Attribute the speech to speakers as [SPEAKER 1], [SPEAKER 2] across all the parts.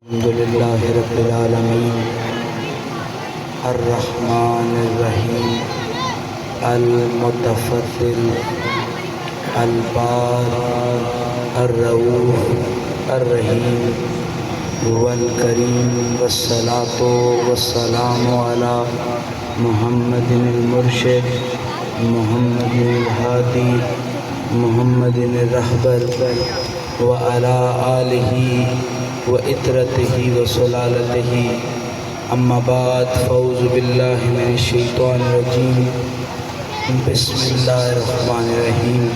[SPEAKER 1] الحمدللہ رب العالمین الرحمن الرحیم المتفضل البار الرؤوف الرحیم والکریم والصلاة والسلام علی محمد المرشد محمد الہادی محمد الرہبر وعلی آلہ وإطرته وسلالته اما بعد فاعوذ باللہ من الشیطان الرجیم بسم اللہ الرحمن الرحیم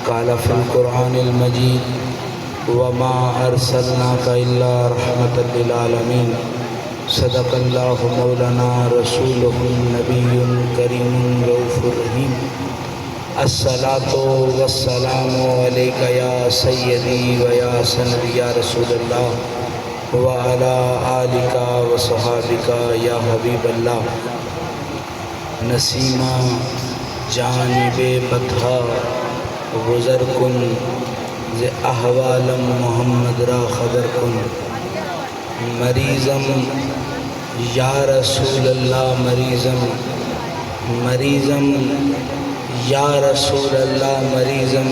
[SPEAKER 1] قال فی القرآن المجید وما ارسلناک الا رحمتا للعالمین صدق اللہ مولانا رسولہ النبی الکریم رؤوف الرحیم الصلاة والسلام علیکہ یا سیدی و یا سندی یا رسول اللہ وعلی آلکہ و صحابکہ یا حبیب اللہ نسیمہ جانب بطحا گزر کن ز احوالم محمد را خبر کن مریضم یا رسول اللہ مریضم یا رسول اللہ مریضم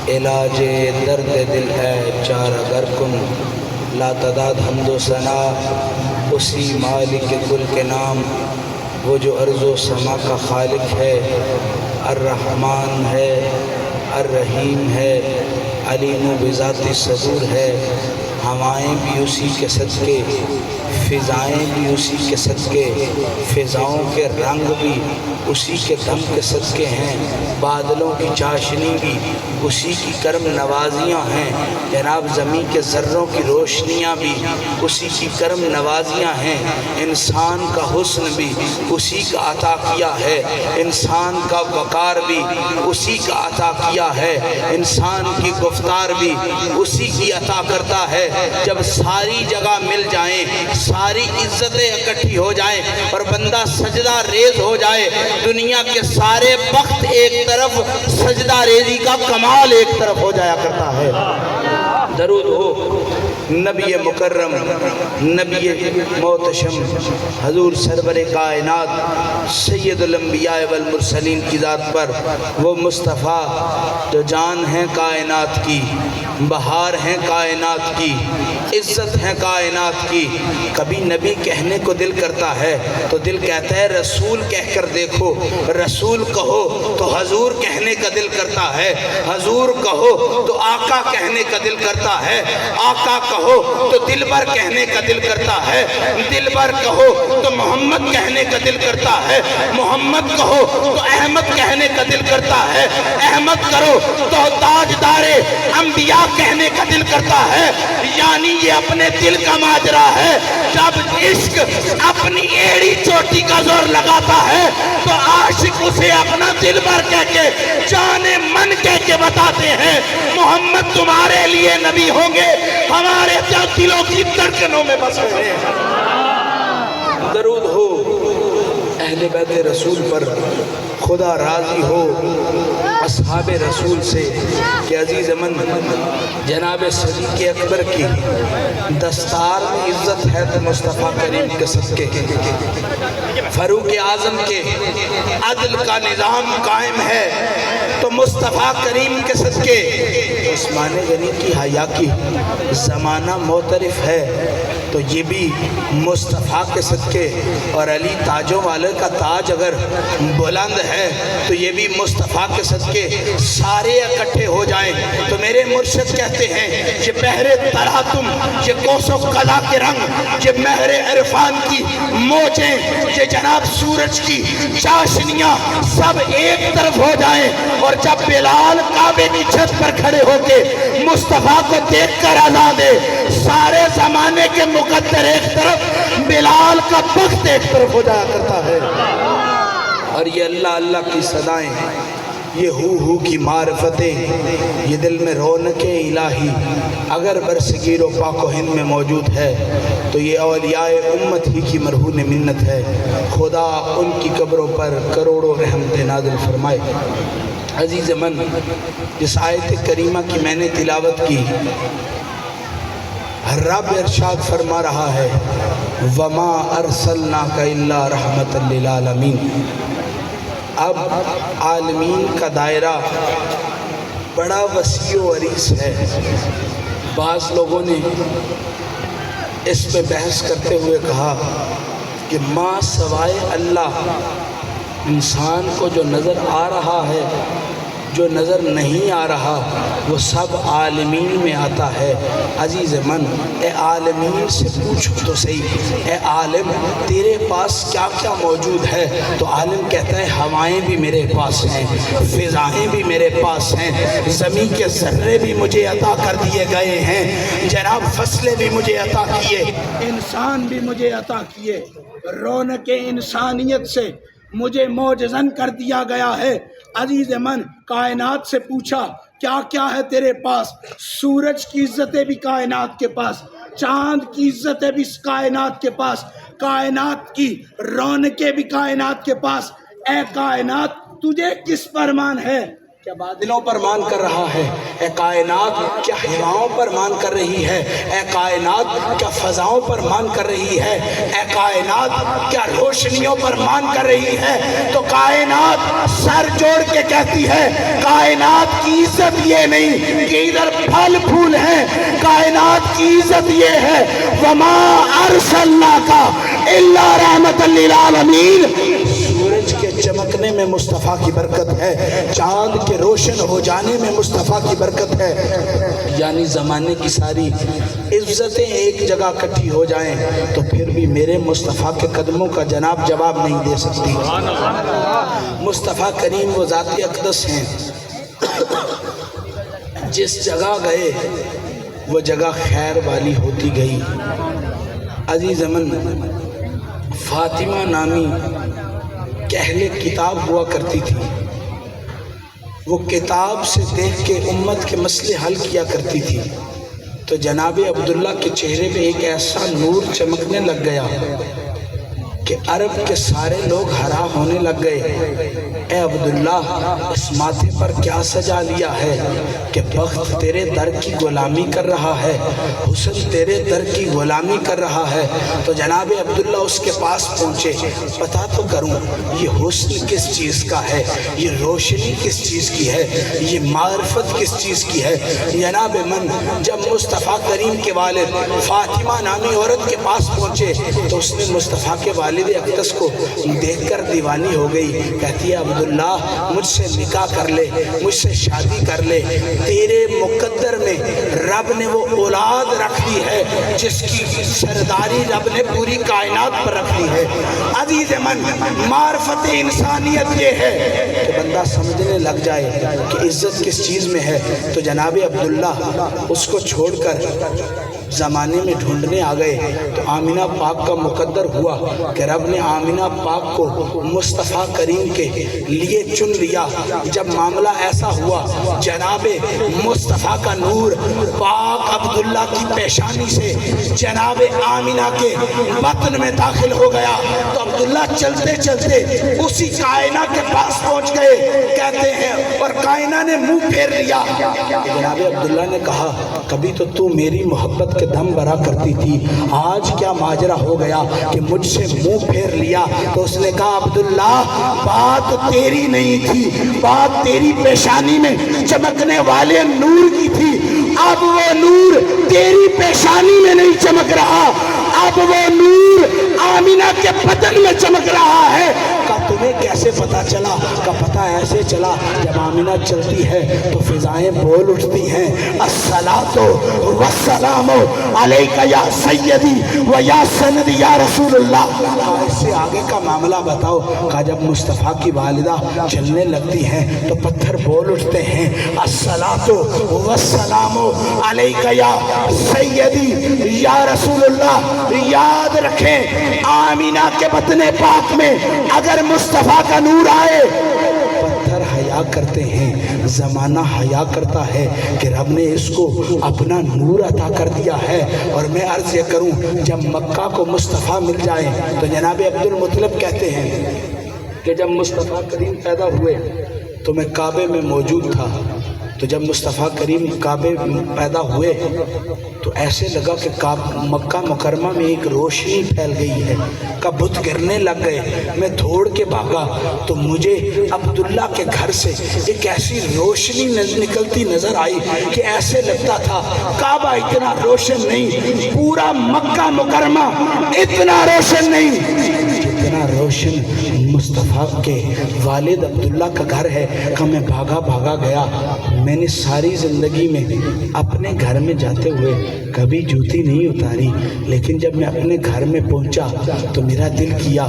[SPEAKER 1] علاج درد دل ہے چارہ گر کن لا تعداد حمد و ثنا اسی مالک کل کے نام وہ جو ارض و سما کا خالق ہے الرحمن ہے الرحیم ہے علیم و بذات صدور ہے ہوائیں بھی اسی کے صدقے فضائیں بھی اسی کے صدقے فضاؤں کے رنگ بھی اسی کے دم کے صدقے ہیں بادلوں کی چاشنی بھی اسی کی کرم نوازیاں ہیں جناب زمین کے ذروں کی روشنیاں بھی اسی کی کرم نوازیاں ہیں انسان کا حسن بھی اسی کا عطا کیا ہے انسان کا وقار بھی اسی کا عطا کیا ہے انسان کی گفتار بھی اسی کی عطا کرتا ہے جب ساری جگہ مل جائیں ساری عزتیں اکٹھی ہو جائیں اور بندہ سجدہ ریز ہو جائے دنیا کے سارے بخت ایک طرف سجدہ ریزی کا کمال ایک طرف ہو جایا کرتا ہے درود ہو نبی مکرم نبی محتشم حضور سرور کائنات سید الانبیاء والمرسلین کی ذات پر وہ مصطفیٰ جو جان ہیں کائنات کی بہار ہیں کائنات کی عزت ہیں کائنات کی کبھی نبی کہنے کو دل کرتا ہے تو دل کہتا ہے رسول کہہ کر دیکھو رسول کہو تو حضور کہنے کا دل کرتا ہے حضور کہو تو آقا کہنے کا دل کرتا ہے آقا کہو تو دلبر کہنے کا دل کرتا ہے دلبر کہو تو محمد کہنے کا دل کرتا ہے محمد کہو تو احمد کہنے کا دل کرتا ہے احمد کرو تو تاجدار انبیاء کہنے کا دل کرتا ہے یعنی یہ اپنے دل کا ماجرا ہے جب عشق اپنی ایڑی چوٹی کا زور لگاتا ہے تو عاشق اسے اپنا دلبر کہہ کے جانے من کہہ کے بتاتے ہیں محمد تمہارے لیے نبی ہوں گے ہمارے دلوں کی دھڑکنوں میں بس رہے ہیں درود ہو اہل بیت رسول پر خدا راضی ہو اصحاب رسول سے کہ عزیز من جناب صدیق اکبر کی دستار میں عزت ہے تو مصطفیٰ کریم کے صدقے فاروق اعظم کے عدل کا نظام قائم ہے تو مصطفیٰ کریم کے صدقے عثمان غنی کی حیا کی زمانہ معترف ہے تو یہ بھی مصطفیٰ کے صدقے اور علی تاجوں والے کا تاج اگر بلند ہے تو یہ بھی مصطفیٰ کے صدقے سارے اکٹھے ہو جائیں تو میرے مرشد کہتے ہیں یہ بحر تلاطم یہ کوس و قلع کے رنگ یہ مہر عرفان کی موجیں یہ جناب سورج کی چاشنیاں سب ایک طرف ہو جائیں اور جب بلال کعبے کی چھت پر کھڑے ہو کے مصطفیٰ کو دیکھ کر اذان دے سارے زمانے کے مقدر ایک طرف بلال کا بخت ایک طرف ہو جایا کرتا ہے اور یہ اللہ اللہ کی صدائیں یہ ہو کی معرفتیں یہ دل میں رونق الہی اگر برصغیر و پاک و ہند میں موجود ہے تو یہ اولیاء امت ہی کی مرہون منت ہے خدا ان کی قبروں پر کروڑوں رحمت نازل فرمائے عزیز من جس آیت کریمہ کی میں نے تلاوت کی رب ارشاد فرما رہا ہے وما ارسلناک الا رحمت للعالمین۔ اب عالمین کا دائرہ بڑا وسیع و عریض ہے۔ بعض لوگوں نے اس پہ بحث کرتے ہوئے کہا کہ ما سوائے اللہ انسان کو جو نظر آ رہا ہے، جو نظر نہیں آ رہا، وہ سب عالمین میں آتا ہے۔ عزیز من، اے عالمین سے پوچھو تو صحیح، اے عالم تیرے پاس کیا کیا موجود ہے؟ تو عالم کہتا ہے ہوائیں بھی میرے پاس ہیں، فضائیں بھی میرے پاس ہیں، زمین کے ذرے بھی مجھے عطا کر دیے گئے ہیں، جناب فصلیں بھی مجھے عطا کیے، انسان بھی مجھے عطا کیے، رونق انسانیت سے مجھے معجزن کر دیا گیا ہے۔ عزیز من، کائنات سے پوچھا کیا کیا ہے تیرے پاس؟ سورج کی عزتیں بھی کائنات کے پاس، چاند کی عزتیں بھی کائنات کے پاس، کائنات کی رونقیں بھی کائنات کے پاس۔ اے کائنات تجھے کس پر مان ہے؟ کیا بادلوں پر مان کر رہا ہے؟ اے کائنات کیا ہواؤں پر مان کر رہی ہے؟ اے کائنات کیا فضاؤں پر مان کر رہی ہے؟ اے کائنات کیا روشنیوں پر مان کر رہی ہے؟ تو کائنات سر جوڑ کے کہتی ہے کائنات کی عزت یہ نہیں کہ ادھر پھل پھول ہیں، کائنات کی عزت یہ ہے وما ارسلناک الا رحمت للعالمین۔ سورج کے چمکنے میں مصطفیٰ کی برکت ہے، چاند کے روشن ہو جانے میں مصطفیٰ کی برکت ہے۔ یعنی زمانے کی ساری عزتیں ایک جگہ اکٹھی ہو جائیں تو پھر بھی میرے مصطفیٰ کے قدموں کا جناب جواب نہیں دے سکتی۔ مصطفیٰ کریم وہ ذات اقدس ہیں، جس جگہ گئے وہ جگہ خیر والی ہوتی گئی۔ عزیز من، فاطمہ نامی اہل کتاب ہوا کرتی تھی، وہ کتاب سے دیکھ کے امت کے مسئلے حل کیا کرتی تھی۔ تو جناب عبداللہ کے چہرے پہ ایک ایسا نور چمکنے لگ گیا کہ عرب کے سارے لوگ حیران ہونے لگ گئے، اے عبداللہ اس ماتھے پر کیا سجا لیا ہے کہ بخت تیرے در کی غلامی کر رہا ہے، حسن تیرے در کی غلامی کر رہا ہے۔ تو جناب عبداللہ اس کے پاس پہنچے، پتا تو کروں یہ حسن کس چیز کا ہے، یہ روشنی کس چیز کی ہے، یہ معرفت کس چیز کی ہے۔ جناب من، جب مصطفیٰ کریم کے والد فاطمہ نامی عورت کے پاس پہنچے تو اس نے مصطفیٰ کے والد اقدس کو دیکھ کر دیوانی ہو گئی، کہتی ہے عبداللہ مجھ سے نکاح کر لے، مجھ سے شادی کر لے، تیرے مقدر میں رب نے وہ اولاد رکھ دی ہے جس کی سرداری رب نے پوری کائنات پر رکھ دی ہے۔ عزیز من، معرفت انسانیت یہ ہے کہ بندہ سمجھنے لگ جائے کہ عزت کس چیز میں ہے۔ تو جناب عبداللہ اس کو چھوڑ کر زمانے میں ڈھونڈنے آ گئے تو آمینہ پاک کا مقدر ہوا کہ رب نے آمینہ پاک کو مصطفیٰ کریم کے لیے چن لیا۔ جب معاملہ ایسا ہوا جناب مصطفیٰ کا نور پاک عبداللہ کی پیشانی سے جناب آمینہ کے بطن میں داخل ہو گیا تو عبداللہ چلتے چلتے اسی کائنہ کے پاس پہنچ گئے، کہتے ہیں اور کائنہ نے منہ پھیر لیا۔ جناب عبداللہ نے کہا کبھی تو میری محبت کے دم بھرا کرتی تھی، آج کیا ماجرا ہو گیا کہ مجھ سے منہ پھیر لیا؟ تو اس نے کہا عبداللہ بات تیری نہیں تھی، بات تیری پیشانی میں چمکنے والے نور کی تھی، اب وہ نور تیری پیشانی میں نہیں چمک رہا، اب وہ نور آمینہ کے بدن میں چمک رہا ہے۔ کہا تمہیں کیسے پتا چلا؟ کا پتہ ایسے چلا جب آمینہ چلتی ہے تو فضائیں بول اٹھتی ہیں الصلاۃ والسلام علیک یا سیدی و یا سندی یا رسول اللہ۔ اس سے آگے کا معاملہ بتاؤ۔ کہا جب مصطفیٰ کی والدہ چلنے لگتی ہیں تو پتھر بول اٹھتے ہیں الصلاۃ والسلام علیک یا سیدی یا رسول اللہ۔ یاد رکھیں آمینہ کے بطن پاک میں اگر مصطفیٰ کا نور آئے پتھر حیا کرتے ہیں، زمانہ حیا کرتا ہے کہ رب نے اس کو اپنا نور عطا کر دیا ہے۔ اور میں عرض یہ کروں جب مکہ کو مصطفیٰ مل جائے تو جناب عبد المطلب کہتے ہیں کہ جب مصطفیٰ کریم پیدا ہوئے تو میں کعبے میں موجود تھا تو جب مصطفیٰ کریم کعبے پیدا ہوئے تو ایسے لگا کہ مکہ مکرمہ میں ایک روشنی پھیل گئی ہے، کہ بت گرنے لگ گئے۔ میں دوڑ کے بھاگا تو مجھے عبداللہ کے گھر سے ایک ایسی روشنی نکلتی نظر آئی کہ ایسے لگتا تھا کعبہ اتنا روشن نہیں، پورا مکہ مکرمہ اتنا روشن نہیں جتنا روشن مصطفیٰ کے والد عبداللہ کا گھر ہے۔ کہ میں بھاگا گیا۔ میں نے ساری زندگی میں اپنے گھر میں جاتے ہوئے کبھی جوتی نہیں اتاری، لیکن جب میں اپنے گھر میں پہنچا تو میرا دل کیا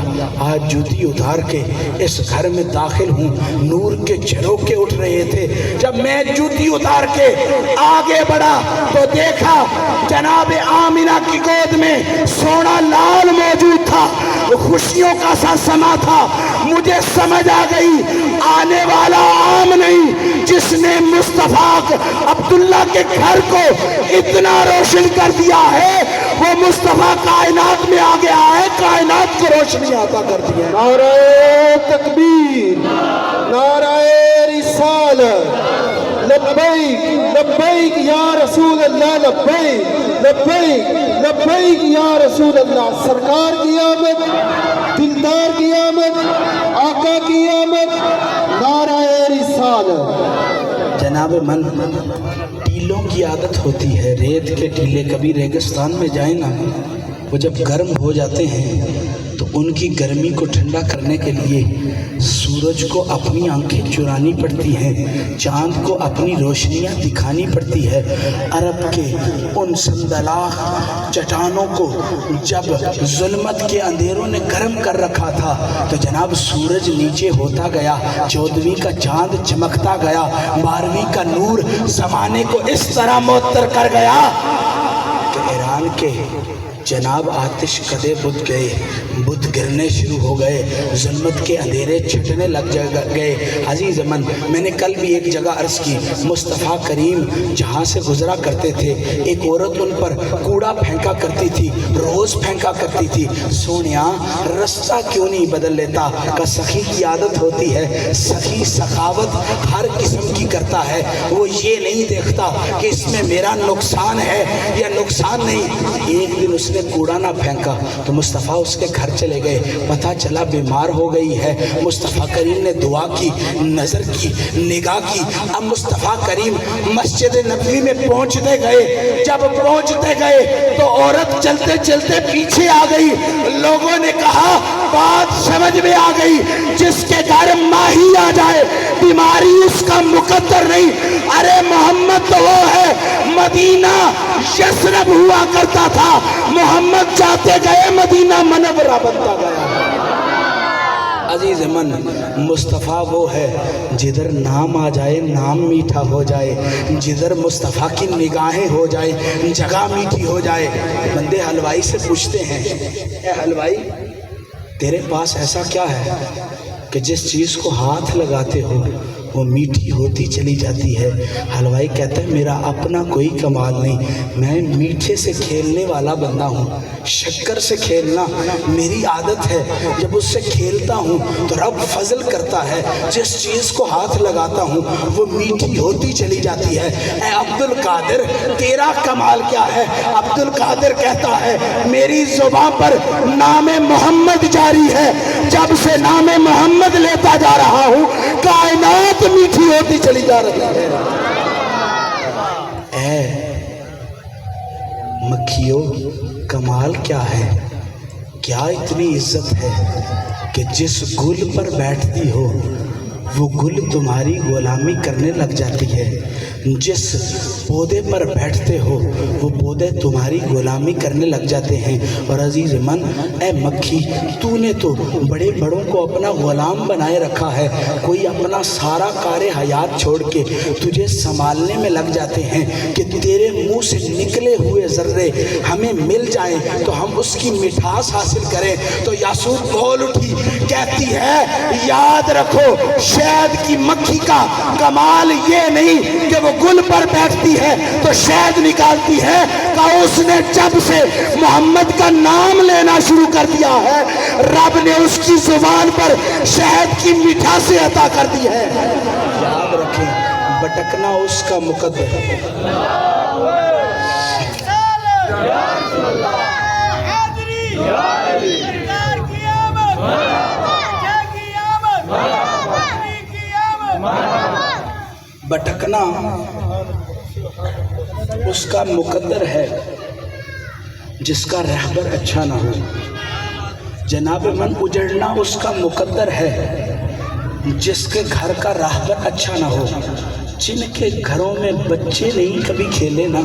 [SPEAKER 1] آج جوتی اتار کے اس گھر میں داخل ہوں۔ نور کے جھروکے اٹھ رہے تھے۔ جب میں جوتی اتار کے آگے بڑھا تو دیکھا جناب آمنہ کی گود میں سونا لال موجود تھا، خوشیوں کا سا سما تھا۔ مجھے سمجھ آ گئی آنے والا عام نہیں، جس نے مصطفیٰ عبداللہ کے گھر کو اتنا روشن کر دیا ہے وہ مصطفیٰ کائنات میں آ گیا ہے، کائنات کو روشنی عطا کر دی ہے۔
[SPEAKER 2] نعرہ تکبیر، نعرہ رسالت، لبیک لبیک یا رسول اللہ، لبیک لبیک لبیک یا رسول اللہ۔ سرکار کی آمد، دلدار کی آمد، آقا کی آمد، نعرہ رسالت۔
[SPEAKER 1] جناب من ٹیلوں کی عادت ہوتی ہے، ریت کے ٹیلے کبھی ریگستان میں جائیں نا، وہ جب گرم ہو جاتے ہیں تو ان کی گرمی کو ٹھنڈا کرنے کے لیے سورج کو اپنی آنکھیں چرانی پڑتی ہیں، چاند کو اپنی روشنیاں دکھانی پڑتی ہے۔ عرب کے ان سندلاخ چٹانوں کو جب ظلمت کے اندھیروں نے گرم کر رکھا تھا تو جناب سورج نیچے ہوتا گیا، 14ویں کا چاند چمکتا گیا، 12ویں کا نور زمانے کو اس طرح معطر کر گیا کہ ایران کے جناب آتش کدے بت گئے، بت گرنے شروع ہو گئے، ظلمت کے اندھیرے چھٹنے لگ گئے۔ عزیز من، میں نے کل بھی ایک جگہ عرض کی، مصطفیٰ کریم جہاں سے گزرا کرتے تھے ایک عورت ان پر کوڑا پھینکا کرتی تھی، روز پھینکا کرتی تھی۔ سونیا رستہ کیوں نہیں بدل لیتا؟ کہ سخی کی عادت ہوتی ہے، سخی سخاوت ہر قسم کی کرتا ہے، وہ یہ نہیں دیکھتا کہ اس میں میرا نقصان ہے یا نقصان نہیں۔ ایک دن اس نے کوڑا نہ پھینکا تو مصطفیٰ اس کے گھر چلے گئے، پتہ چلا بیمار ہو گئی ہے۔ مصطفیٰ کریم نے دعا کی، نظر کی، نگاہ کی۔ اب مصطفیٰ کریم مسجد نبوی میں پہنچتے گئے، جب پہنچتے گئے تو عورت چلتے چلتے پیچھے آ گئی۔ لوگوں نے کہا بات سمجھ میں آ گئی، جس کے گھر ماہی آ جائے بیماری اس کا مقدر نہیں۔ ارے محمد تو وہ ہے، مدینہ یثرب ہوا کرتا تھا، محمد جاتے گئے مدینہ منورہ بنتا گیا۔ عزیز من، مصطفیٰ وہ ہے جدھر نام آ جائے نام میٹھا ہو جائے، جدھر مصطفیٰ کی نگاہیں ہو جائے جگہ میٹھی ہو جائے۔ بندے حلوائی سے پوچھتے ہیں، اے حلوائی تیرے پاس ایسا کیا ہے کہ جس چیز کو ہاتھ لگاتے ہو وہ میٹھی ہوتی چلی جاتی ہے؟ حلوائی کہتا ہے میرا اپنا کوئی کمال نہیں، میں میٹھے سے کھیلنے والا بندہ ہوں، شکر سے کھیلنا میری عادت ہے۔ جب اس سے کھیلتا ہوں تو رب فضل کرتا ہے، جس چیز کو ہاتھ لگاتا ہوں وہ میٹھی ہوتی چلی جاتی ہے۔ اے عبد القادر تیرا کمال کیا ہے؟ عبد القادر کہتا ہے میری زبان پر نام محمد جاری ہے، جب سے نام محمد لیتا جا رہا ہوں کائنات میٹھی ہوتی چلی جا رہی ہے۔ اے مکھیو کمال کیا ہے؟ کیا اتنی عزت ہے کہ جس گل پر بیٹھتی ہو وہ گل تمہاری غلامی کرنے لگ جاتی ہے، جس پودے پر بیٹھتے ہو وہ پودے تمہاری غلامی کرنے لگ جاتے ہیں۔ اور عزیز من، اے مکھی تو نے تو بڑے بڑوں کو اپنا غلام بنائے رکھا ہے، کوئی اپنا سارا کار حیات چھوڑ کے تجھے سنبھالنے میں لگ جاتے ہیں کہ تیرے منہ سے نکلے ہوئے ذرے ہمیں مل جائیں تو ہم اس کی مٹھاس حاصل کریں۔ تو یاسود بول اٹھی، کہتی ہے یاد رکھو شہد کی مکھی کا کمال یہ نہیں کہ وہ گل پر بیٹھتی ہے تو شہد نکالتی ہے، کہ اس نے جب سے محمد کا نام لینا شروع کر دیا ہے رب نے اس کی زبان پر شہد کی مٹھاسیں عطا کر دی ہے۔ یاد رکھیں بٹکنا اس کا مقدر ہے۔ بٹکنا اس کا مقدر ہے جس کا رہبر اچھا نہ ہو، جناب من اجڑنا اس کا مقدر ہے جس کے گھر کا رہبر اچھا نہ ہو، جن کے گھروں میں بچے نہیں کبھی کھیلے نہ،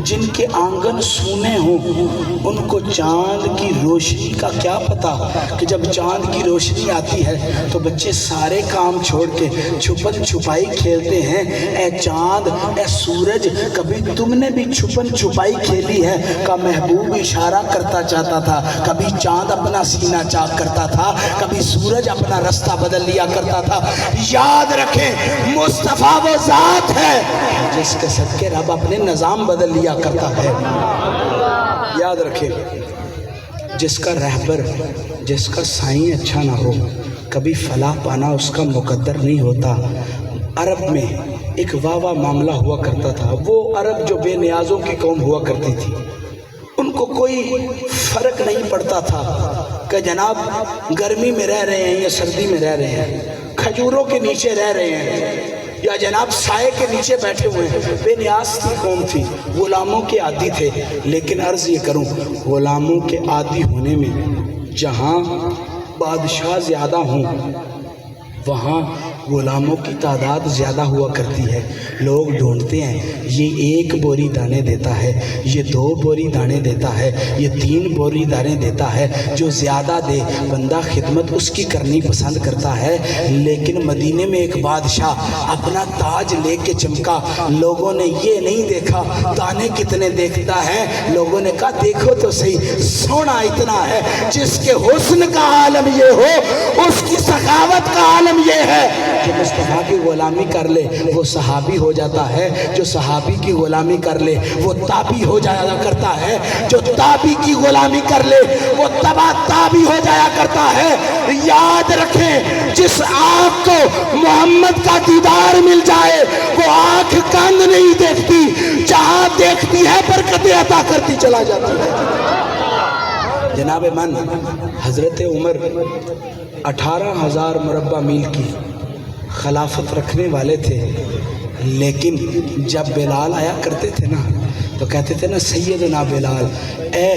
[SPEAKER 1] جن کے آنگن سونے ہوں، ان کو چاند کی روشنی کا کیا پتا کہ جب چاند کی روشنی آتی ہے تو بچے سارے کام چھوڑ کے چھپن چھپائی کھیلتے ہیں۔ اے چاند، اے سورج، کبھی تم نے بھی چھپن چھپائی کھیلی ہے؟ کا محبوب اشارہ کرتا چاہتا تھا، کبھی چاند اپنا سینہ چاک کرتا تھا، کبھی سورج اپنا رستہ بدل لیا کرتا تھا۔ یاد رکھیں، مصطفیٰ وہ ذات ہے جس کے صدقے رب اپنے نظام بدل لیا کرتا ہے۔ یاد رکھیں، جس کا رہبر، جس کا سائیں اچھا نہ ہو، کبھی فلاح پانا اس کا مقدر نہیں ہوتا۔ عرب میں ایک واہ معاملہ ہوا کرتا تھا۔ وہ عرب جو بے نیازوں کی قوم ہوا کرتی تھی، ان کو کوئی فرق نہیں پڑتا تھا کہ جناب گرمی میں رہ رہے ہیں یا سردی میں رہ رہے ہیں، کھجوروں کے نیچے رہ رہے ہیں یا جناب سائے کے نیچے بیٹھے ہوئے ہیں۔ بے نیاز کی قوم تھی، غلاموں کے عادی تھے۔ لیکن عرض یہ کروں، غلاموں کے عادی ہونے میں جہاں بادشاہ زیادہ ہوں وہاں غلاموں کی تعداد زیادہ ہوا کرتی ہے۔ لوگ ڈھونڈتے ہیں، یہ 1 بوری دانے دیتا ہے، یہ 2 بوری دانے دیتا ہے، یہ 3 بوری دانے دیتا ہے۔ جو زیادہ دے بندہ خدمت اس کی کرنی پسند کرتا ہے۔ لیکن مدینے میں ایک بادشاہ اپنا تاج لے کے چمکا، لوگوں نے یہ نہیں دیکھا دانے کتنے دیکھتا ہے، لوگوں نے کہا دیکھو تو صحیح، سونا اتنا ہے۔ جس کے حسن کا عالم یہ ہو، اس کی سخاوت کا عالم یہ ہے کہ مصطفیٰ کی غلامی کر لے وہ صحابی ہو جاتا ہے، جو صحابی کی غلامی کر لے وہ تابی ہو جایا کرتا ہے، جو تابی کی غلامی کر لے وہ تبا تابی ہو جایا کرتا ہے۔ یاد رکھیں، جس آنکھ کو محمد کا دیدار مل جائے وہ آنکھ کاند نہیں دیکھتی، جہاں دیکھتی ہے برکتیں عطا کرتی چلا جاتی ہے۔ جناب من حضرت عمر 18,000 مربع میل کی خلافت رکھنے والے تھے، لیکن جب بلال آیا کرتے تھے نا تو کہتے تھے نا سیدنا بلال، اے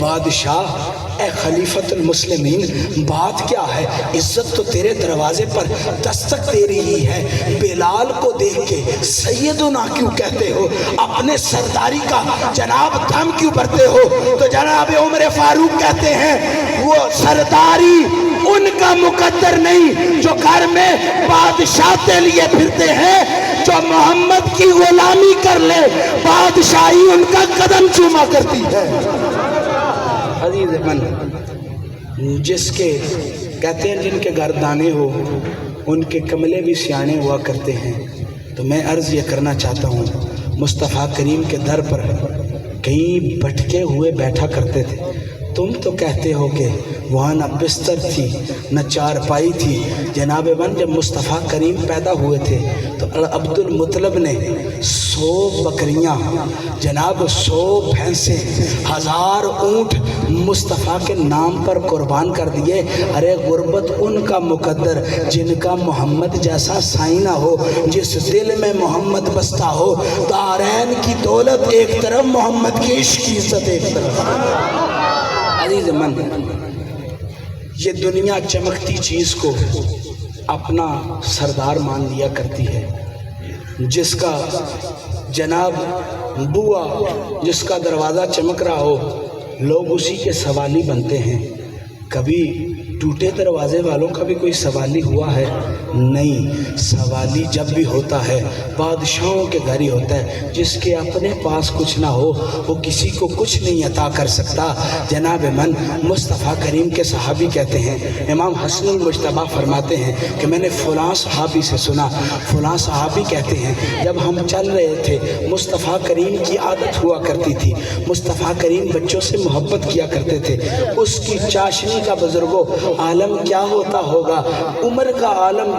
[SPEAKER 1] بادشاہ، اے خلیفۃ المسلمین، بات کیا ہے؟ عزت تو تیرے دروازے پر دستک دے رہی ہے، بلال کو دیکھ کے سیدنا کیوں کہتے ہو؟ اپنے سرداری کا جناب دم کیوں بھرتے ہو؟ تو جناب عمر فاروق کہتے ہیں وہ سرداری ان کا مقدر نہیں جو گھر میں بادشاہ کے لیے پھرتے ہیں، جو محمد کی غلامی کر لے بادشاہی ان کا قدم چوما کرتی ہے۔ عزیز من، جس کے کہتے ہیں جن کے گھر دانے ہو ان کے کملے بھی سیانے ہوا کرتے ہیں۔ تو میں عرض یہ کرنا چاہتا ہوں، مصطفیٰ کریم کے در پر کہیں بھٹکے ہوئے بیٹھا کرتے تھے، تم تو کہتے ہو کہ وہاں نہ بستر تھی نہ چارپائی تھی۔ جناب من جب مصطفیٰ کریم پیدا ہوئے تھے تو عبد المطلب نے 100 بکریاں، جناب 100 بھینسیں، 1000 اونٹ مصطفیٰ کے نام پر قربان کر دیے۔ ارے غربت ان کا مقدر جن کا محمد جیسا سائیں نہ ہو، جس دل میں محمد بستا ہو۔ دارین کی دولت ایک طرف، محمد کی عشق کی عزت ایک طرف۔ عزیز من، یہ دنیا چمکتی چیز کو اپنا سردار مان لیا کرتی ہے، جس کا جناب بوا، جس کا دروازہ چمک رہا ہو لوگ اسی کے سوالی بنتے ہیں۔ کبھی ٹوٹے دروازے والوں کا بھی کوئی سوالی ہوا ہے؟ نہیں، سوالی جب بھی ہوتا ہے بادشاہوں کے گھر ہی ہوتا ہے۔ جس کے اپنے پاس کچھ نہ ہو وہ کسی کو کچھ نہیں عطا کر سکتا۔ جناب من مصطفیٰ کریم کے صحابی کہتے ہیں، امام حسن المجتبیٰ فرماتے ہیں کہ میں نے فلاں صحابی سے سنا، فلاں صحابی کہتے ہیں جب ہم چل رہے تھے مصطفیٰ کریم کی عادت ہوا کرتی تھی، مصطفیٰ کریم بچوں سے محبت کیا کرتے تھے، اس کی چاشنی روشنی کا بزرگوں عالم کیا ہوتا ہوگا، عمر کا عالم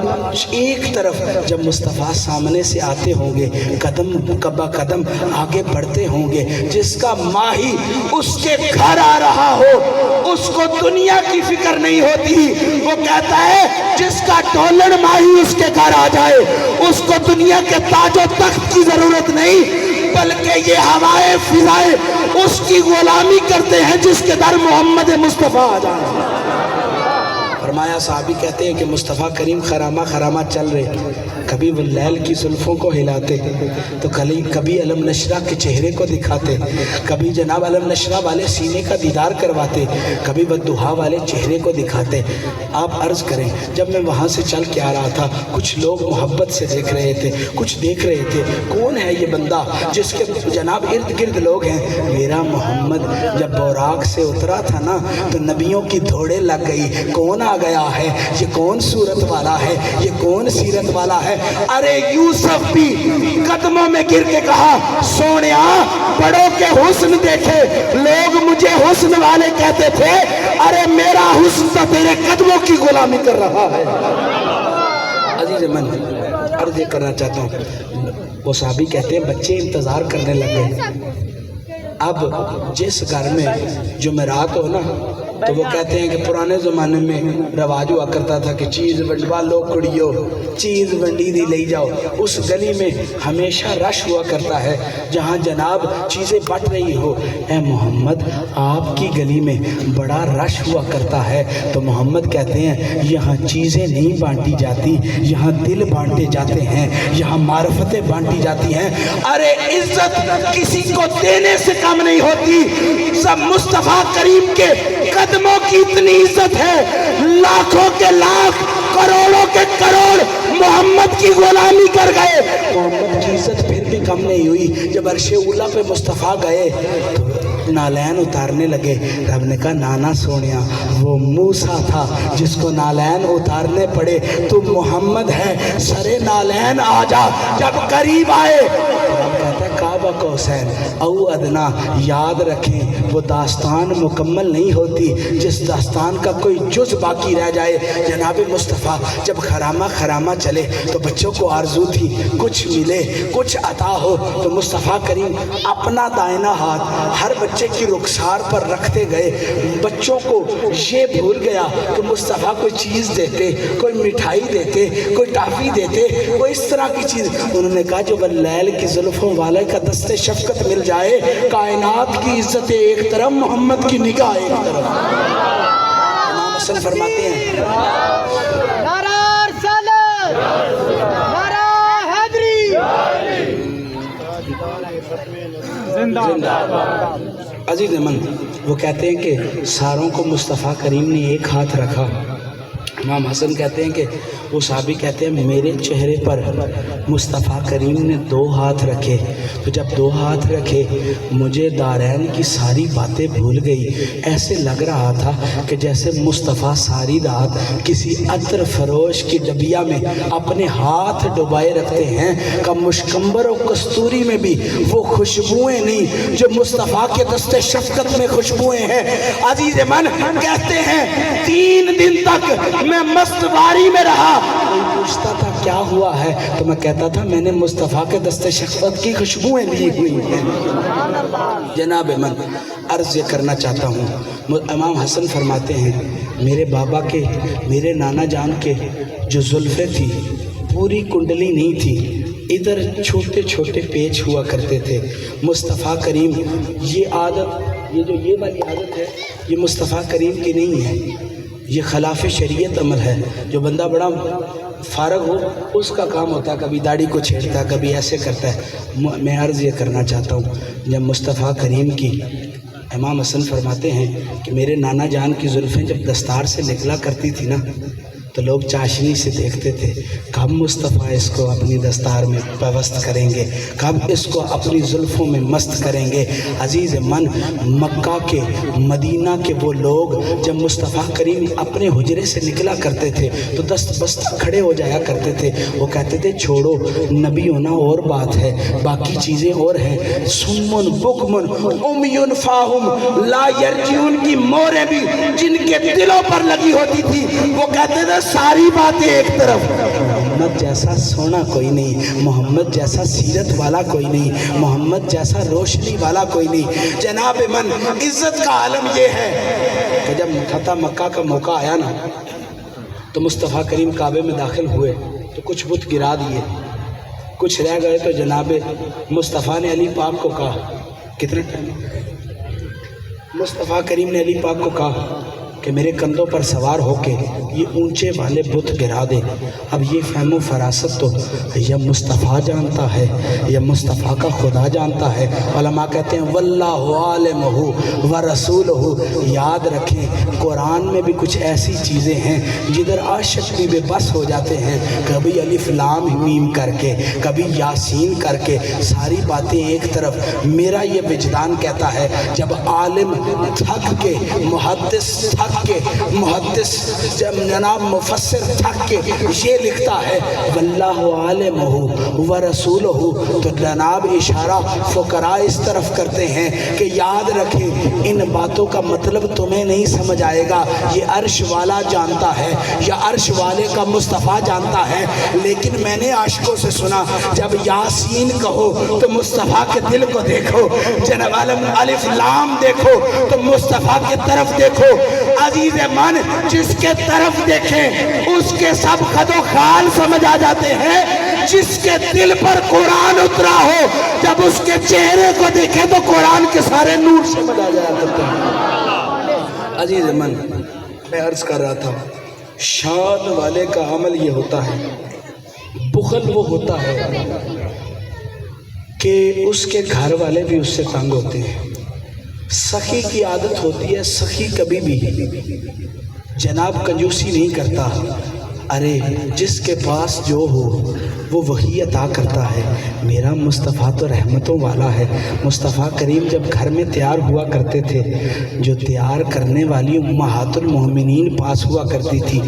[SPEAKER 1] ایک طرف جب مصطفیٰ سامنے سے آتے ہوں گے، قدم کبا قدم آگے بڑھتے ہوں گے، جس کا ماہی اس کے گھر آ رہا ہو اس کو دنیا کی فکر نہیں ہوتی، وہ کہتا ہے جس کا ڈالر ماہی اس کے گھر آ جائے اس کو دنیا کے تاج و تخت کی ضرورت نہیں، بلکہ یہ ہوائے فضائے اس کی غلامی کرتے ہیں جس کے در محمد مصطفیٰ آ جائے۔ فرمایا صحابی کہتے ہیں کہ مصطفیٰ کریم خرامہ خرامہ چل رہے، کبھی وہ لیل کی زلفوں کو ہلاتے تو کبھی علم نشرہ کے چہرے کو دکھاتے، کبھی جناب علم نشرہ والے سینے کا دیدار کرواتے، کبھی وہ دہا والے چہرے کو دکھاتے۔ آپ عرض کریں جب میں وہاں سے چل کے آ رہا تھا کچھ لوگ محبت سے دیکھ رہے تھے، کچھ دیکھ رہے تھے کون ہے یہ بندہ جس کے جناب ارد گرد لوگ ہیں، میرا محمد جب براق سے اترا تھا نا تو نبیوں کی دھوڑے لگ گئی، کون آ گیا ہے، یہ کون صورت والا ہے، یہ کون سیرت والا ہے۔ ارے یوسف بھی قدموں میں گر کے کہا سونیا بڑوں کے حسن دیکھے، لوگ مجھے حسن والے کہتے تھے، ارے میرا حسن تو تیرے قدموں کی غلامی کر رہا ہے۔ عزیز من عرض یہ کرنا چاہتا ہوں، وہ صحابی کہتے ہیں بچے انتظار کرنے لگے، اب جس گھر میں جمعرات ہو نا تو وہ کہتے ہیں کہ پرانے زمانے میں رواج ہوا کرتا تھا کہ چیز ونڈوا لو کڑیو، چیز ونڈی دی لے جاؤ، اس گلی میں ہمیشہ رش ہوا کرتا ہے جہاں جناب چیزیں بٹ رہی ہو۔ اے محمد آپ کی گلی میں بڑا رش ہوا کرتا ہے، تو محمد کہتے ہیں یہاں چیزیں نہیں بانٹی جاتی، یہاں دل بانٹے جاتے ہیں، یہاں معرفتیں بانٹی جاتی ہیں۔ ارے عزت کسی کو دینے سے کم نہیں ہوتی، سب مصطفیٰ کریم کے قدموں کی اتنی عزت ہے، لاکھوں کے لاکھ کروڑوں کے کروڑ محمد کی غلامی کر گئے، محمد کی عزت پھر بھی کم نہیں ہوئی۔ جب عرش اولا پہ مصطفیٰ گئے تو نالین اتارنے لگے، رب نے کہا نانا سونیا وہ موسیٰ تھا جس کو نالین اتارنے پڑے، تو محمد ہے سرے نالین آ جا۔ جب قریب آئے رب کہتا ہے کعبہ قوسین او ادنا، یاد رکھیں وہ داستان مکمل نہیں ہوتی جس داستان کا کوئی جز باقی رہ جائے۔ جناب مصطفیٰ جب خرامہ خرامہ چلے تو بچوں کو آرزو تھی کچھ ملے کچھ عطا ہو، تو مصطفیٰ کریم اپنا دائنا ہاتھ ہر بچے کی رخسار پر رکھتے گئے۔ بچوں کو یہ بھول گیا کہ مصطفیٰ کوئی چیز دیتے، کوئی مٹھائی دیتے، کوئی ٹافی دیتے، کوئی اس طرح کی چیز۔ انہوں نے کہا جو واللیل کی زلفوں والے کا دست شفقت مل جائے، کائنات کی عزت ایک طرف محمد کی نگاہ ایک طرف۔ امام حسن فرماتے ہیں
[SPEAKER 3] نعرہ رسالت، نعرہ حیدری، زندہ باد۔
[SPEAKER 1] عزیز من وہ کہتے ہیں کہ ساروں کو مصطفیٰ کریم نے ایک ہاتھ رکھا۔ امام حسن کہتے ہیں کہ وہ صحابی کہتے ہیں میرے چہرے پر مصطفیٰ کریم نے 2 ہاتھ رکھے، تو جب 2 ہاتھ رکھے مجھے دارین کی ساری باتیں بھول گئی، ایسے لگ رہا تھا کہ جیسے مصطفیٰ ساری رات کسی عطر فروش کی ڈبیا میں اپنے ہاتھ ڈبائے رکھتے ہیں کہ مشکمبر و کستوری میں بھی وہ خوشبوئیں نہیں جو مصطفیٰ کے دست شفقت میں خوشبوئیں ہیں۔ عزیز من کہتے ہیں 3 دن تک میں مست واری میں رہا، کوئی پوچھتا تھا کیا ہوا ہے تو میں کہتا تھا میں نے مصطفیٰ کے دست شفقت کی خوشبوئیں لی ہوئی ہیں۔ جناب من عرض یہ کرنا چاہتا ہوں، امام حسن فرماتے ہیں میرے بابا کے میرے نانا جان کے جو زلفیں تھی پوری کنڈلی نہیں تھی، ادھر چھوٹے چھوٹے پیچ ہوا کرتے تھے۔ مصطفیٰ کریم یہ عادت یہ والی عادت ہے یہ مصطفیٰ کریم کی نہیں ہے، یہ خلاف شریعت عمل ہے۔ جو بندہ بڑا فارغ ہو اس کا کام ہوتا ہے، کبھی داڑھی کو چھیڑتا ہے کبھی ایسے کرتا ہے۔ میں عرض یہ کرنا چاہتا ہوں جب مصطفیٰ کریم کی امام حسن فرماتے ہیں کہ میرے نانا جان کی زلفیں جب دستار سے نکلا کرتی تھی نا تو لوگ چاشنی سے دیکھتے تھے کب مصطفیٰ اس کو اپنی دستار میں پیوست کریں گے، کب اس کو اپنی زلفوں میں مست کریں گے۔ عزیز من، مکہ کے مدینہ کے وہ لوگ جب مصطفیٰ کریم اپنے حجرے سے نکلا کرتے تھے تو دست بستہ کھڑے ہو جایا کرتے تھے۔ وہ کہتے تھے چھوڑو، نبی ہونا اور بات ہے، باقی چیزیں اور ہیں۔ سمن بکمن امیون فاہم لا یرجعون کی موریں بھی جن کے دلوں پر لگی ہوتی تھی، وہ کہتے تھے ساری باتیں ایک طرف، محمد جیسا سونا کوئی نہیں، محمد جیسا سیرت والا کوئی نہیں، محمد جیسا روشنی والا کوئی نہیں۔ جناب من، عزت کا عالم یہ ہے کہ جب فتح مکہ کا موقع آیا نا تو مصطفیٰ کریم کعبے میں داخل ہوئے تو کچھ بت گرا دیے، کچھ رہ گئے تو جناب مصطفیٰ نے علی پاک کو کہا، کتنے مصطفیٰ کریم نے علی پاک کو کہا کہ میرے کندھوں پر سوار ہو کے یہ اونچے والے بت گرا دے۔ اب یہ فہم و فراست تو یا مصطفیٰ جانتا ہے یا مصطفیٰ کا خدا جانتا ہے۔ علماء کہتے ہیں واللہ عالمہ ورسولہ، یاد رکھیں قرآن میں بھی کچھ ایسی چیزیں ہیں جدھر عاشق بھی بے بس ہو جاتے ہیں، کبھی الف لام میم کر کے، کبھی یاسین کر کے، ساری باتیں ایک طرف۔ میرا یہ وجدان کہتا ہے جب عالم تھک کے، محدث تھک کے، محدث جناب مفسر تھک کے یہ لکھتا ہے واللہ عالمہ ورسولہ، تو جناب اشارہ فقراء اس طرف کرتے ہیں کہ یاد رکھیں ان باتوں کا مطلب تمہیں نہیں سمجھ آئے گا، یہ عرش والا جانتا ہے یا عرش والے کا مصطفیٰ جانتا ہے۔ لیکن میں نے عاشقوں سے سنا جب یاسین کہو تو مصطفیٰ کے دل کو دیکھو، جناب الف لام دیکھو تو مصطفیٰ کی طرف دیکھو۔ عزیز من، جس کے طرف دیکھیں اس کے سب خد و خال سمجھ آ جاتے ہیں، جس کے دل پر قرآن اترا ہو جب اس کے چہرے کو دیکھیں تو قرآن کے سارے نور سمجھ آ جایا کرتے ہیں۔ عزیز من، میں عرض کر رہا تھا شان والے کا عمل یہ ہوتا ہے، بخل وہ ہوتا ہے کہ اس کے گھر والے بھی اس سے تنگ ہوتے ہیں۔ سخی کی عادت ہوتی ہے، سخی کبھی بھی جناب کنجوسی نہیں کرتا، ارے جس کے پاس جو ہو وہ وہی عطا کرتا ہے۔ میرا مصطفیٰ تو رحمتوں والا ہے۔ مصطفیٰ کریم جب گھر میں تیار ہوا کرتے تھے، جو تیار کرنے والی امہات المومنین پاس ہوا کرتی تھی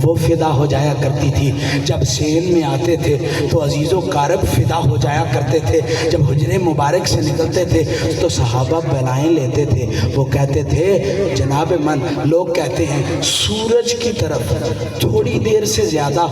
[SPEAKER 1] وہ فدا ہو جایا کرتی تھی۔ جب سین میں آتے تھے تو عزیز و قارب فدا ہو جایا کرتے تھے۔ جب حجرے مبارک سے نکلتے تھے تو صحابہ بلائیں لیتے تھے، وہ کہتے تھے جناب من، لوگ کہتے ہیں سورج کی طرف تھوڑی دیر سے زیادہ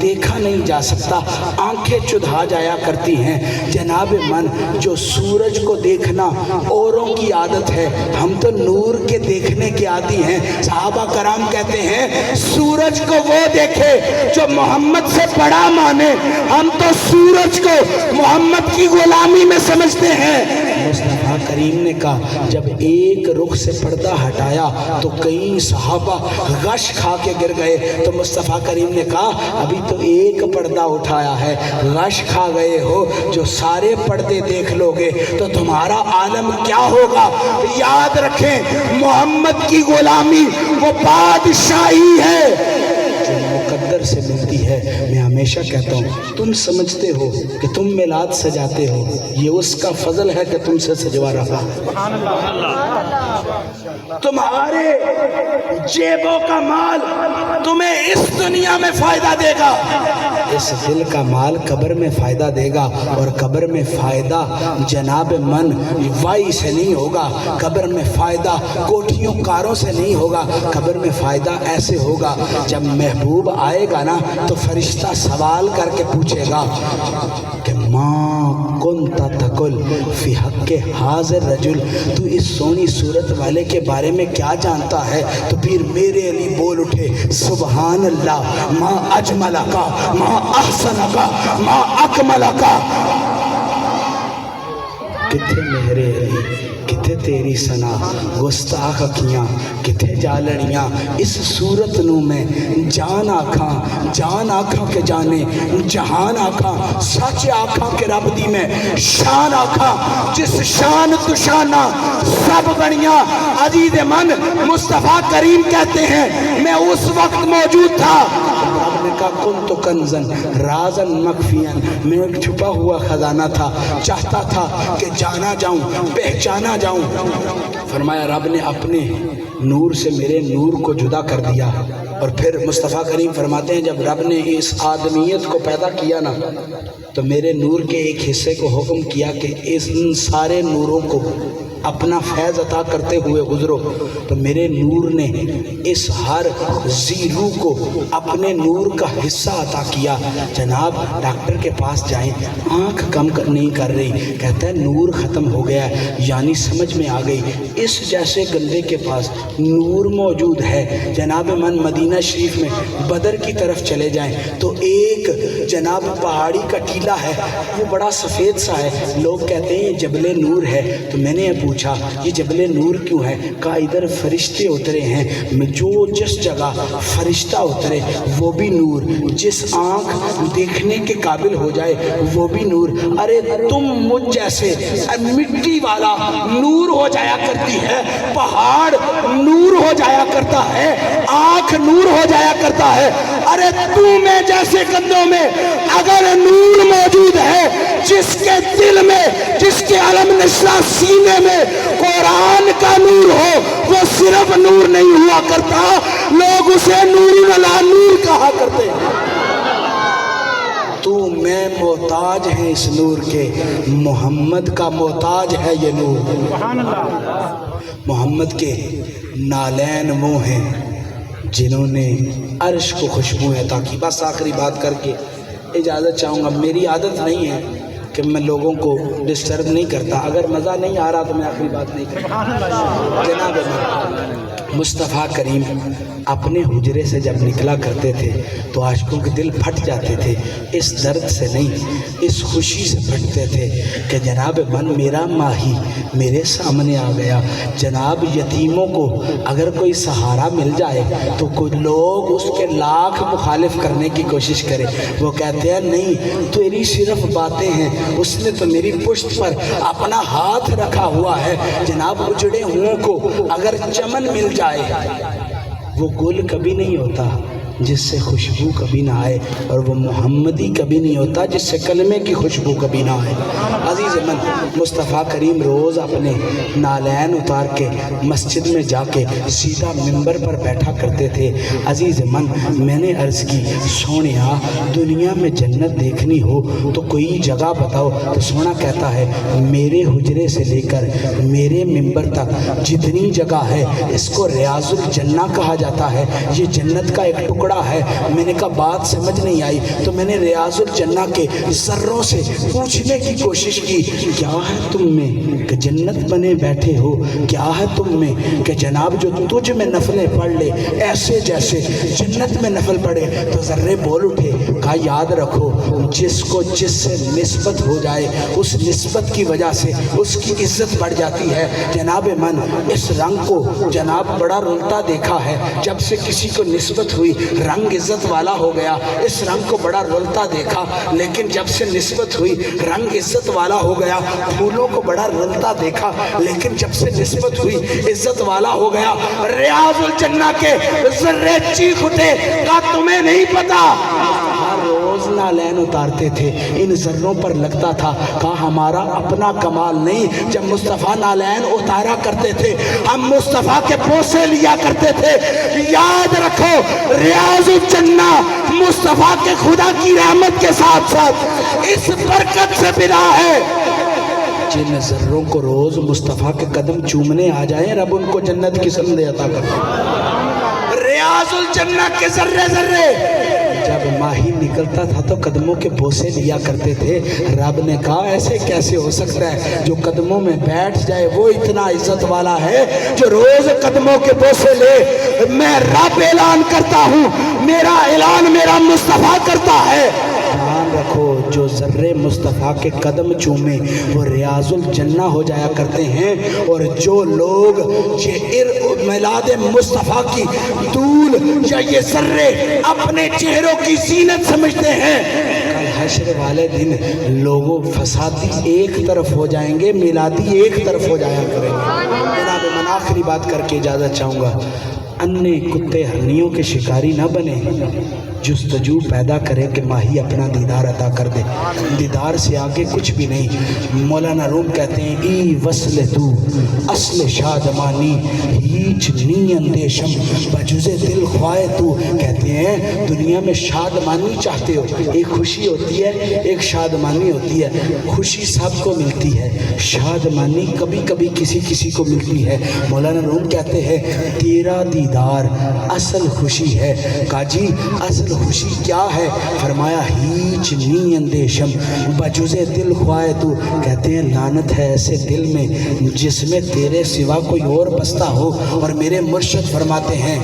[SPEAKER 1] دیکھا نہیں جا سکتا، آنکھیں چدھا جایا کرتی ہیں۔ جناب من، جو سورج کو دیکھنا اوروں کی عادت ہے، ہم تو نور کے دیکھنے کے عادی ہیں۔ صحابہ کرام کہتے ہیں سورج کو وہ دیکھے جو محمد سے بڑا مانے، ہم تو سورج کو محمد کی غلامی میں سمجھتے ہیں۔ مصطفیٰ کریم نے کہا جب ایک رخ سے پردہ ہٹایا تو کئی صحابہ غش کھا کے گر گئے، تو مصطفیٰ کریم نے کہا ابھی تو ایک پردہ اٹھایا ہے، غش کھا گئے ہو، جو سارے پردے دیکھ لو گے تو تمہارا عالم کیا ہوگا۔ یاد رکھیں محمد کی غلامی وہ بادشاہی ہے جو مقدر سے ملتی ہے۔ میں ہمیشہ کہتا ہوں تم سمجھتے ہو کہ تم میلاد سجاتے ہو، یہ اس کا فضل ہے کہ تم سے سجوا رہا۔ تمہارے جیبوں کا مال تمہیں اس دنیا میں فائدہ دے گا، اس دل کا مال قبر میں فائدہ دے گا، اور قبر میں فائدہ جناب من وائی سے نہیں ہوگا، قبر میں فائدہ کوٹھیوں کاروں سے نہیں ہوگا، قبر میں فائدہ ایسے ہوگا جب محبوب آئے گا نا تو فرشتہ سوال کر کے پوچھے گا کہ ماں کنت تقل فی حق حاضر رجل، تو اس سونی صورت والے کے بارے میں کیا جانتا ہے؟ تو پھر میرے علی بول اٹھے سبحان اللہ، ما اجملکا، ما احسنکا، ما اکملکا۔ کتھے میرے علی، کتھے تیری سنا، گستاخ اکھیاں کتھے جالڑیاں، اس صورت نو میں جان آکھاں کے جانے جہان آکھاں، سچ آکھاں کے رب دی میں شان آکھاں، جس شان تو شانہ سب بڑیاں۔ عزیز من، مصطفیٰ کریم کہتے ہیں میں اس وقت موجود تھا نے کہا کنت کنزن رازن مخفیاً، میں ایک چھپا ہوا خزانہ تھا، چاہتا تھا کہ جانا جاؤں، پہچانا جاؤں۔ فرمایا رب نے اپنے نور سے میرے نور کو جدا کر دیا۔ اور پھر مصطفیٰ کریم فرماتے ہیں جب رب نے اس آدمیت کو پیدا کیا نا تو میرے نور کے ایک حصے کو حکم کیا کہ ان سارے نوروں کو اپنا فیض عطا کرتے ہوئے گزرو، تو میرے نور نے اس ہر ذی روح کو اپنے نور کا حصہ عطا کیا۔ جناب ڈاکٹر کے پاس جائیں، آنکھ کم نہیں کر رہی، کہتا ہے نور ختم ہو گیا ہے، یعنی سمجھ میں آ گئی اس جیسے گندے کے پاس نور موجود ہے۔ جناب من مدینہ شریف میں بدر کی طرف چلے جائیں تو ایک جناب پہاڑی کا ٹیلہ ہے، وہ بڑا سفید سا ہے، لوگ کہتے ہیں یہ جبل نور ہے۔ تو میں نے پوچھا یہ جبل نور کیوں ہے؟ کہا ادھر فرشتے اترے ہیں، جو جس جگہ فرشتہ اترے وہ بھی نور، جس آنکھ دیکھنے کے قابل ہو جائے وہ بھی نور۔ ارے تم مجھ جیسے مٹی والا نور ہو جایا کرتی ہے، پہاڑ نور ہو جایا کرتا ہے، آنکھ نور ہو جایا کرتا ہے، ارے تمہیں جیسے قدوں میں اگر نور موجود ہے، جس کے دل میں، جس کے علم نشرہ سینے میں قرآن کا نور ہو، وہ صرف نور نہیں ہوا کرتا، لوگ اسے نور علی نور کہا کرتے ہیں۔ تو میں محتاج ہیں اس نور کے، محمد کا محتاج ہے یہ نور۔ محمد کے نالین وہ ہیں جنہوں نے عرش کو خوشبو عطا کی۔ بس آخری بات کر کے اجازت چاہوں گا، میری عادت نہیں ہے کہ میں لوگوں کو ڈسٹرب نہیں کرتا، اگر مزہ نہیں آ رہا تو میں آخری بات نہیں کرتا۔ جناب مصطفیٰ کریم اپنے حجرے سے جب نکلا کرتے تھے تو عاشقوں کے دل پھٹ جاتے تھے، اس درد سے نہیں اس خوشی سے پھٹتے تھے کہ جناب من میرا ماہی میرے سامنے آ گیا۔ جناب یتیموں کو اگر کوئی سہارا مل جائے تو کچھ لوگ اس کے لاکھ مخالف کرنے کی کوشش کرے، وہ کہتے ہیں نہیں تیری صرف باتیں ہیں، اس نے تو میری پشت پر اپنا ہاتھ رکھا ہوا ہے۔ جناب اجڑے ہوں کو اگر چمن مل جائے وہ گل کبھی نہیں ہوتا جس سے خوشبو کبھی نہ آئے، اور وہ محمدی کبھی نہیں ہوتا جس سے کلمے کی خوشبو کبھی نہ آئے۔ عزیز من مصطفیٰ کریم روز اپنے نالین اتار کے مسجد میں جا کے سیدھا ممبر پر بیٹھا کرتے تھے۔ عزیز من میں نے عرض کی سونیا دنیا میں جنت دیکھنی ہو تو کوئی جگہ بتاؤ، تو سونا کہتا ہے میرے حجرے سے لے کر میرے ممبر تک جتنی جگہ ہے اس کو ریاض الجنہ کہا جاتا ہے، یہ جنت کا ایک ٹکڑا ہے۔ میں نے کہا بات سمجھ نہیں آئی، تو میں نے ریاض الجنہ کے ذروں سے پوچھنے کی کوشش کی کیا ہے تم میں کہ جنت بنے بیٹھے ہو، کیا ہے تم میں کہ جناب جو تجھ میں نفلیں پڑھ لے ایسے جیسے جنت میں نفل پڑھے؟ تو ذرے بول اٹھے، کہا یاد رکھو جس کو جس سے نسبت ہو جائے اس نسبت کی وجہ سے اس کی عزت بڑھ جاتی ہے۔ جناب من اس رنگ کو جناب بڑا رلتا دیکھا ہے، جب سے کسی کو نسبت ہوئی رنگ عزت والا ہو گیا، اس رنگ کو بڑا رلتا دیکھا، لیکن جب سے نسبت ہوئی رنگ عزت والا ہو گیا۔ پھولوں کو بڑا رلتا دیکھا، لیکن جب سے نسبت ہوئی عزت والا ہو گیا۔ ریاض الجنہ کے ذرے چیخ اٹھے، کہا تمہیں نہیں پتا؟ ہر روز نالین اتارتے تھے، ان ذروں پر لگتا تھا، کہا ہمارا اپنا کمال نہیں، جب مصطفیٰ نالین اتارا کرتے تھے ہم مصطفیٰ کے بوسے لیا کرتے تھے۔ یاد رکھو ریاض الجنہ مصطفیٰ کے خدا کی رحمت کے ساتھ ساتھ اس برکت سے بنا ہے، جن ذروں کو روز مصطفیٰ کے قدم چومنے آ جائیں رب ان کو جنت کی سندے عطا کرتا۔ ریاض الجنہ کے ذرے ذرے جب ماہی نکلتا تھا تو قدموں کے بوسے لیا کرتے تھے۔ رب نے کہا ایسے کیسے ہو سکتا ہے، جو قدموں میں بیٹھ جائے وہ اتنا عزت والا ہے جو روز قدموں کے بوسے لے۔ میں رب اعلان کرتا ہوں، میرا اعلان میرا مصطفیٰ کرتا ہے، دھیان رکھو جو ذرے مصطفیٰ کے قدم چومے وہ ریاض الجنہ ہو جایا کرتے ہیں، اور جو لوگ یہ میلاد مصطفیٰ کی دول یا یہ ذرے اپنے چہروں کی زینت سمجھتے ہیں، کل حشر والے دن لوگوں فسادی ایک طرف ہو جائیں گے، میلادی ایک طرف ہو جایا کریں گے۔ جناب من آخری بات کر کے اجازت چاہوں گا، انے کتے ہرنیوں کے شکاری نہ بنے، جستجو پیدا کرے کہ ماہی اپنا دیدار عطا کر دے. دیدار سے آگے کچھ بھی نہیں. مولانا روم کہتے ہیں ای وصل تو اصل شادمانی ہیچ نی اندیشم بجز دل خواہ تو. کہتے ہیں دنیا میں شادمانی چاہتے ہو, ایک خوشی ہوتی ہے ایک شادمانی ہوتی ہے. خوشی سب کو ملتی ہے, شادمانی کبھی کبھی کسی کسی کو ملتی ہے. مولانا روم کہتے ہیں تیرا دیدار اصل خوشی ہے. کہا جی اصل خوشی کیا ہے؟ فرمایا ہیچ نی اندیشم بجز دل خواہ تو. کہتے ہیں لعنت ہے ایسے دل میں جس میں تیرے سوا کوئی اور بستا ہو. اور میرے مرشد فرماتے ہیں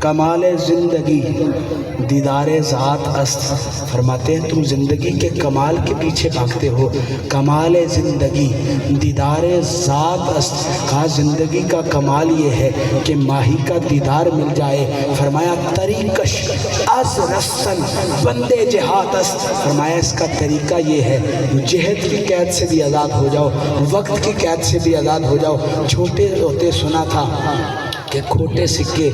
[SPEAKER 1] کمال زندگی دیدار ذات است. فرماتے ہیں تم زندگی کے کمال کے پیچھے بھاگتے ہو, کمال زندگی دیدار ذات است. کہا زندگی کا کمال یہ ہے کہ ماہی کا دیدار مل جائے. فرمایا طریقش از رسن بندے جہاد است. فرمایا اس کا طریقہ یہ ہے جہد کی قید سے بھی آزاد ہو جاؤ, وقت کی قید سے بھی آزاد ہو جاؤ. چھوٹے ہوتے سنا تھا کہ کھوٹے سکے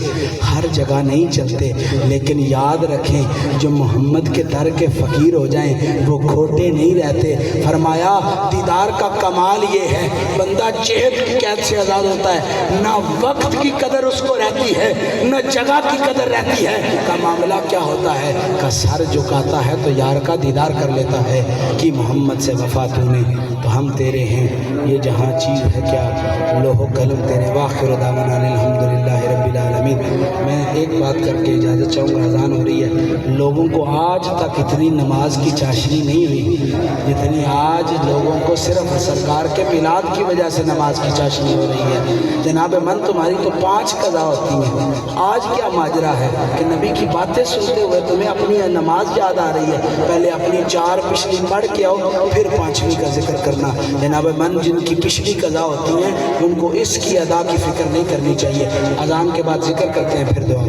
[SPEAKER 1] ہر جگہ نہیں چلتے, لیکن یاد رکھیں جو محمد کے در کے فقیر ہو جائیں وہ کھوٹے نہیں رہتے. فرمایا دیدار کا کمال یہ ہے بندہ جہد کی قید سے آزاد ہوتا ہے, نہ وقت کی قدر اس کو رہتی ہے نہ جگہ کی قدر رہتی ہے. کا معاملہ کیا ہوتا ہے کا سر جھکاتا ہے تو یار کا دیدار کر لیتا ہے کہ محمد سے وفا تو نے تو ہم تیرے ہیں, یہ جہاں چیز ہے کیا لوح و قلم تیرے. واخر دعوانا الحمدللہ رب العالمین. میں ایک بات کر کے اجازت چاہوں گا, اذان ہو رہی ہے. لوگوں کو آج تک اتنی نماز کی چاشنی نہیں ہوئی جتنی آج لوگوں کو صرف سرکار کے میلاد کی وجہ سے نماز کی چاشنی ہو رہی ہے. جناب من تمہاری تو 5 قضا ہوتی ہیں, آج کیا ماجرا ہے کہ نبی کی باتیں سنتے ہوئے تمہیں اپنی نماز یاد آ رہی ہے. پہلے اپنی 4 پچھلی پڑھ کے آؤ پھر 5ویں کا ذکر کرنا. جناب من جن کی پچھلی قضا ہوتی ہیں ان کو اس کی ادا کی فکر نہیں کرنی چاہیے. اذان کے بعد ذکر کرتے ہیں پھر دعا.